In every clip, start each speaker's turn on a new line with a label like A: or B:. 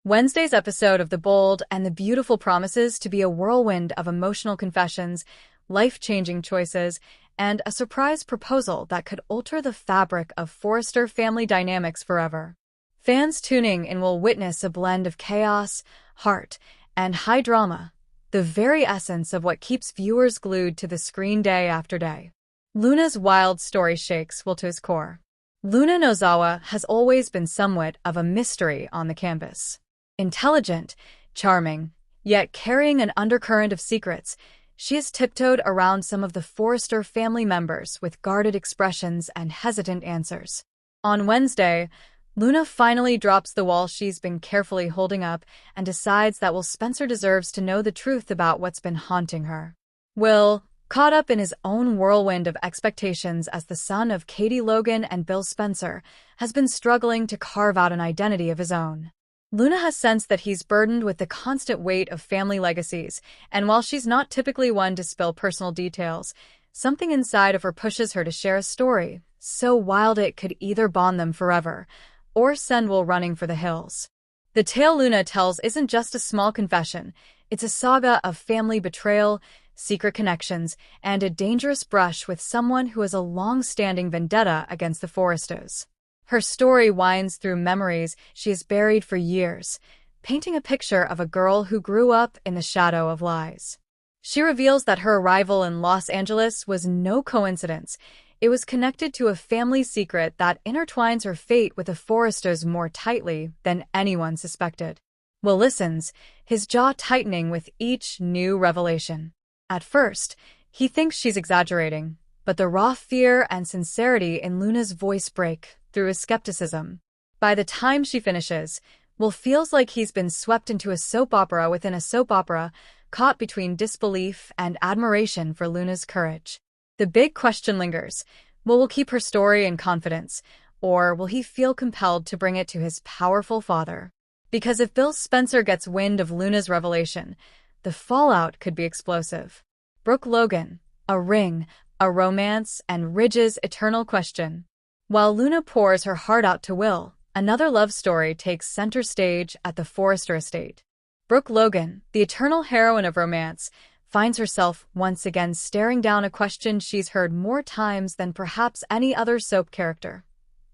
A: Wednesday's episode of The Bold and the Beautiful promises to be a whirlwind of emotional confessions, life-changing choices, and a surprise proposal that could alter the fabric of Forrester family dynamics forever. Fans tuning in will witness a blend of chaos, heart, and high drama, the very essence of what keeps viewers glued to the screen day after day. Luna's wild story shakes Will to his core. Luna Nozawa has always been somewhat of a mystery on the campus. Intelligent, charming, yet carrying an undercurrent of secrets, she has tiptoed around some of the Forrester family members with guarded expressions and hesitant answers. On Wednesday, Luna finally drops the wall she's been carefully holding up and decides that Will Spencer deserves to know the truth about what's been haunting her. Will, caught up in his own whirlwind of expectations as the son of Katie Logan and Bill Spencer, has been struggling to carve out an identity of his own. Luna has sensed that he's burdened with the constant weight of family legacies, and while she's not typically one to spill personal details, something inside of her pushes her to share a story so wild it could either bond them forever or send Will running for the hills. The tale Luna tells isn't just a small confession, it's a saga of family betrayal, secret connections, and a dangerous brush with someone who has a long-standing vendetta against the Forresters. Her story winds through memories she has buried for years, painting a picture of a girl who grew up in the shadow of lies. She reveals that her arrival in Los Angeles was no coincidence. It was connected to a family secret that intertwines her fate with the Forresters more tightly than anyone suspected. Will listens, his jaw tightening with each new revelation. At first, he thinks she's exaggerating, but the raw fear and sincerity in Luna's voice break through his skepticism. By the time she finishes, Will feels like he's been swept into a soap opera within a soap opera, caught between disbelief and admiration for Luna's courage. The big question lingers: will keep her story in confidence, or will he feel compelled to bring it to his powerful father? Because if Bill Spencer gets wind of Luna's revelation, the fallout could be explosive. Brooke Logan, a ring, a romance, and Ridge's eternal question. While Luna pours her heart out to Will, another love story takes center stage at the Forrester estate. Brooke Logan, the eternal heroine of romance, finds herself once again staring down a question she's heard more times than perhaps any other soap character.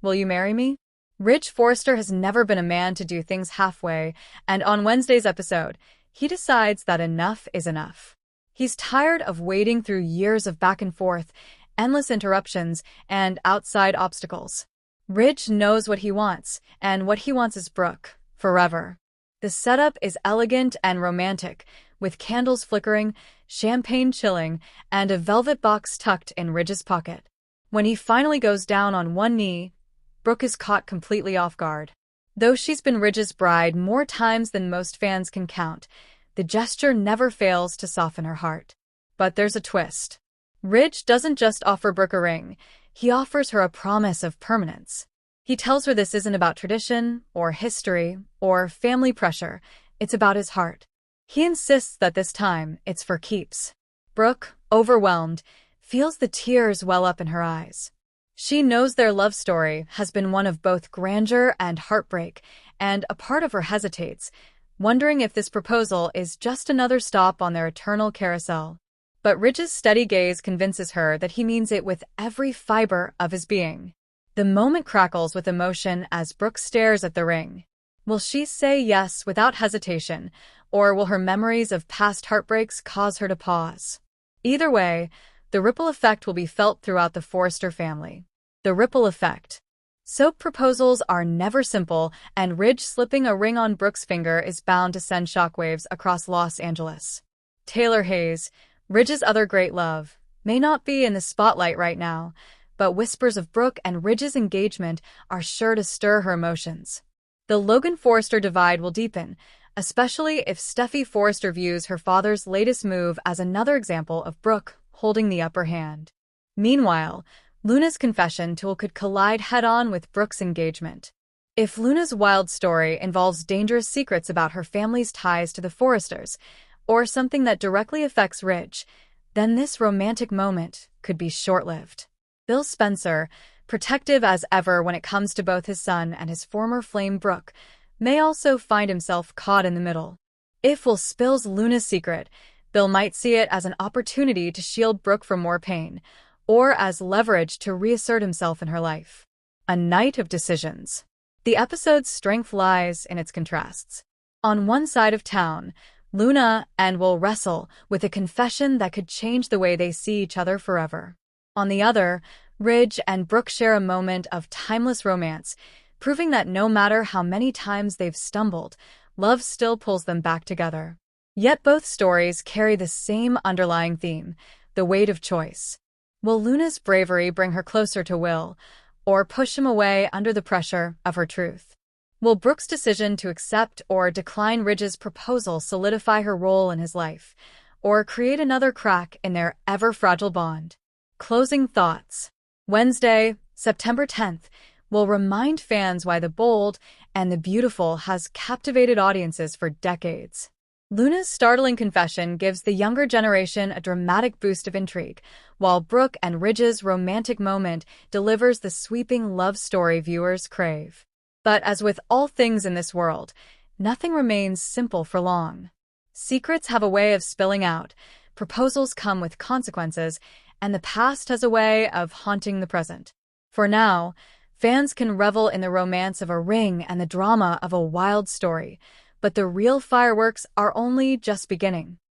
A: Will you marry me? Ridge Forrester has never been a man to do things halfway, and on Wednesday's episode, he decides that enough is enough. He's tired of wading through years of back and forth, endless interruptions, and outside obstacles. Ridge knows what he wants, and what he wants is Brooke, forever. The setup is elegant and romantic, with candles flickering, champagne chilling, and a velvet box tucked in Ridge's pocket. When he finally goes down on one knee, Brooke is caught completely off guard. Though she's been Ridge's bride more times than most fans can count, the gesture never fails to soften her heart. But there's a twist. Ridge doesn't just offer Brooke a ring, he offers her a promise of permanence. He tells her this isn't about tradition, or history, or family pressure, it's about his heart. He insists that this time, it's for keeps. Brooke, overwhelmed, feels the tears well up in her eyes. She knows their love story has been one of both grandeur and heartbreak, and a part of her hesitates, wondering if this proposal is just another stop on their eternal carousel. But Ridge's steady gaze convinces her that he means it with every fiber of his being. The moment crackles with emotion as Brooke stares at the ring. Will she say yes without hesitation, or will her memories of past heartbreaks cause her to pause? Either way, the ripple effect will be felt throughout the Forrester family. The ripple effect. Soap proposals are never simple, and Ridge slipping a ring on Brooke's finger is bound to send shockwaves across Los Angeles. Taylor Hayes, Ridge's other great love, may not be in the spotlight right now, but whispers of Brooke and Ridge's engagement are sure to stir her emotions. The Logan-Forrester divide will deepen, especially if Steffi Forrester views her father's latest move as another example of Brooke holding the upper hand. Meanwhile, Luna's confession to Will could collide head-on with Brooke's engagement. If Luna's wild story involves dangerous secrets about her family's ties to the Forresters, or something that directly affects Ridge, then this romantic moment could be short-lived. Bill Spencer, protective as ever when it comes to both his son and his former flame Brooke, may also find himself caught in the middle. If Will spills Luna's secret, Bill might see it as an opportunity to shield Brooke from more pain, or as leverage to reassert himself in her life. A night of decisions. The episode's strength lies in its contrasts. On one side of town, Luna and Will wrestle with a confession that could change the way they see each other forever. On the other, Ridge and Brooke share a moment of timeless romance, proving that no matter how many times they've stumbled, love still pulls them back together. Yet both stories carry the same underlying theme, the weight of choice. Will Luna's bravery bring her closer to Will, or push him away under the pressure of her truth? Will Brooke's decision to accept or decline Ridge's proposal solidify her role in his life, or create another crack in their ever-fragile bond? Closing thoughts. Wednesday, September 10th, will remind fans why The Bold and the Beautiful has captivated audiences for decades. Luna's startling confession gives the younger generation a dramatic boost of intrigue, while Brooke and Ridge's romantic moment delivers the sweeping love story viewers crave. But as with all things in this world, nothing remains simple for long. Secrets have a way of spilling out, proposals come with consequences, and the past has a way of haunting the present. For now, fans can revel in the romance of a ring and the drama of a wild story, but the real fireworks are only just beginning.